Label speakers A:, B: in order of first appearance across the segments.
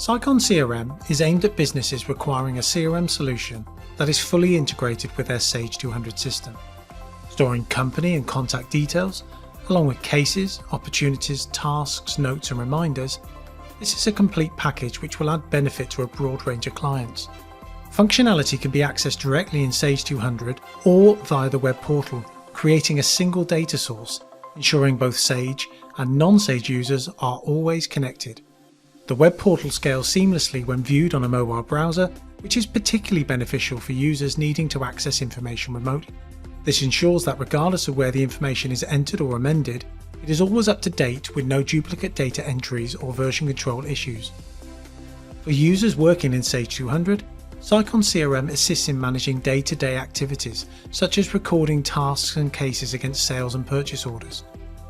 A: Sicon CRM is aimed at businesses requiring a CRM solution that is fully integrated with their Sage 200 system, storing company and contact details, along with cases, opportunities, tasks, notes and reminders. This is a complete package which will add benefit to a broad range of clients. Functionality can be accessed directly in Sage 200 or via the web portal, creating a single data source, ensuring both Sage and non-Sage users are always connected. The web portal scales seamlessly when viewed on a mobile browser, which is particularly beneficial for users needing to access information remotely. This ensures that regardless of where the information is entered or amended, it is always up to date with no duplicate data entries or version control issues. For users working in Sage 200, Sicon CRM assists in managing day-to-day activities, such as recording tasks and cases against sales and purchase orders.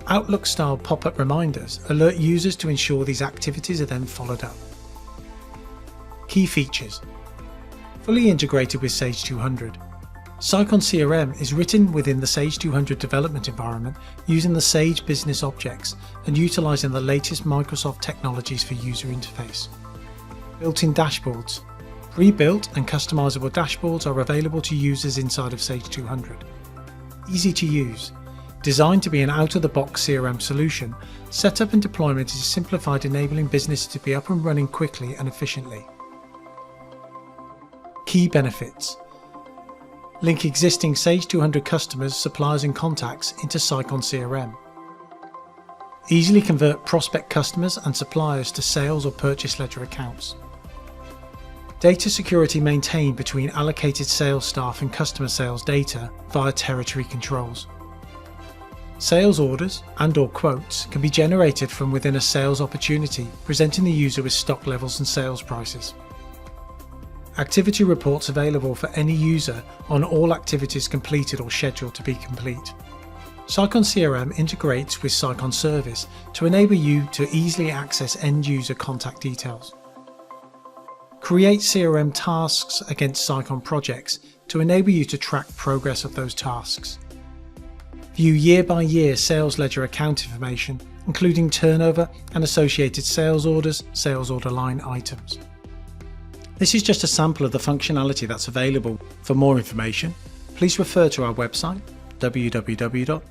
A: Outlook-style pop-up reminders alert users to ensure these activities are then followed up. Key features. Fully integrated with Sage 200. Sicon CRM is written within the Sage 200 development environment using the Sage business objects and utilizing the latest Microsoft technologies for user interface. Built-in dashboards. Pre-built and customizable dashboards are available to users inside of Sage 200. Easy to use. Designed to be an out-of-the-box CRM solution, setup and deployment is simplified, enabling businesses to be up and running quickly and efficiently. Key benefits. Link existing Sage 200 customers, suppliers and contacts into Sicon CRM. Easily convert prospect customers and suppliers to sales or purchase ledger accounts. Data security maintained between allocated sales staff and customer sales data via territory controls. Sales orders and/or quotes can be generated from within a sales opportunity, presenting the user with stock levels and sales prices. Activity reports available for any user on all activities completed or scheduled to be complete. Sicon CRM integrates with Sicon Service to enable you to easily access end-user contact details. Create CRM tasks against Sicon projects to enable you to track progress of those tasks. View year-by-year sales ledger account information, including turnover and associated sales orders, sales order line items. This is just a sample of the functionality that's available. For more information, please refer to our website www.sicon.co.uk.